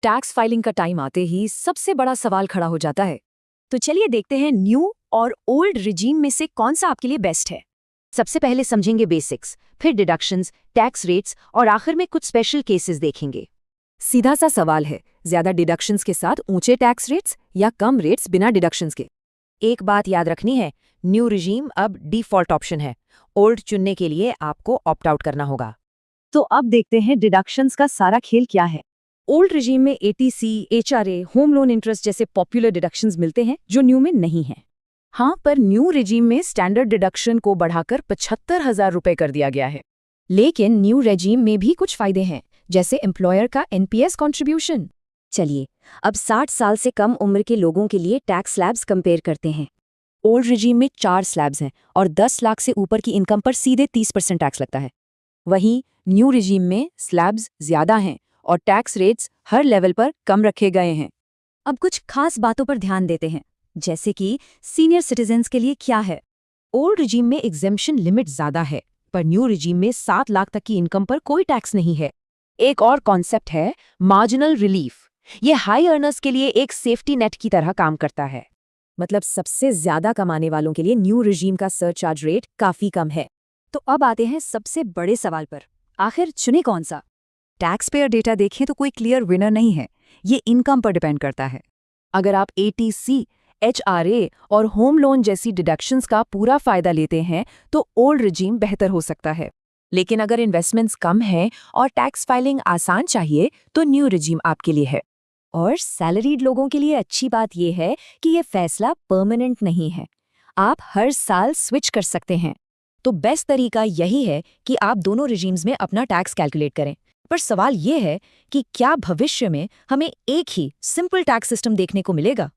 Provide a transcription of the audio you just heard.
Tax filing का time आते ही सबसे बड़ा सवाल खड़ा हो जाता है। तो चलिए देखते हैं न्यू और ओल्ड रिजीम में से कौन सा आपके लिए बेस्ट है। सबसे पहले समझेंगे बेसिक्स, फिर डिडक्शंस, टैक्स रेट्स और आखिर में कुछ स्पेशल केसेस देखेंगे। सीधा सा सवाल है, ज्यादा डिडक्शंस के साथ ऊंचे टैक्स रेट्स या कम रेट्स बिना डिडक्शंस के। एक बात याद रखनी है, न्यू रिजीम अब डिफॉल्ट ऑप्शन है। ओल्ड चुनने के लिए आपको ऑप्ट आउट करना होगा। तो अब देखते हैं डिडक्शंस का सारा खेल क्या है। ओल्ड रिजीम में ATC, HRA, home loan interest जैसे पॉपुलर डिडक्शंस मिलते हैं जो न्यू में नहीं हैं। हाँ, पर न्यू रिजीम में स्टैंडर्ड डिडक्शन को बढ़ाकर 75,000 रुपए कर दिया गया है। लेकिन न्यू रेजीम में भी कुछ फायदे हैं, जैसे एम्प्लॉयर का एनपीएस कंट्रीब्यूशन। चलिए अब 60 साल से कम उम्र के लोगों के लिए टैक्स स्लैब्स कंपेयर करते हैं। ओल्ड रिजीम में 4 स्लैब्स हैं और 10 लाख से ऊपर की इनकम पर सीधे 30% टैक्स लगता है। वहीं न्यू रिजीम में स्लैब्स ज्यादा हैं और टैक्स रेट्स हर लेवल पर कम रखे गए हैं। अब कुछ खास बातों पर ध्यान देते हैं, जैसे कि सीनियर सिटीजन्स के लिए क्या है। ओल्ड रिजीम में एग्जेम्पशन लिमिट ज्यादा है, पर न्यू रिजीम में 7 लाख तक की इनकम पर कोई टैक्स नहीं है। एक और कॉन्सेप्ट है मार्जिनल रिलीफ। ये हाई अर्नर्स के लिए एक सेफ्टी नेट की तरह काम करता है। मतलब सबसे ज्यादा कमाने वालों के लिए न्यू रिजीम का सरचार्ज रेट काफी कम है। तो अब आते हैं सबसे बड़े सवाल पर, आखिर चुने कौन सा। टैक्स पेयर डेटा देखें तो कोई क्लियर विनर नहीं है, ये इनकम पर डिपेंड करता है। अगर आप एटीसी, एचआरए और होम लोन जैसी डिडक्शंस का पूरा फायदा लेते हैं तो ओल्ड रिजीम बेहतर हो सकता है। लेकिन अगर इन्वेस्टमेंट्स कम हैं और टैक्स फाइलिंग आसान चाहिए तो न्यू रिजीम आपके लिए है। और सैलरीड लोगों के लिए अच्छी बात यह है कि ये फैसला परमानेंट नहीं है, आप हर साल स्विच कर सकते हैं। तो बेस्ट तरीका यही है कि आप दोनों रिजीम्स में अपना टैक्स कैलकुलेट करें। पर सवाल ये है कि क्या भविष्य में हमें एक ही सिंपल टैक्स सिस्टम देखने को मिलेगा।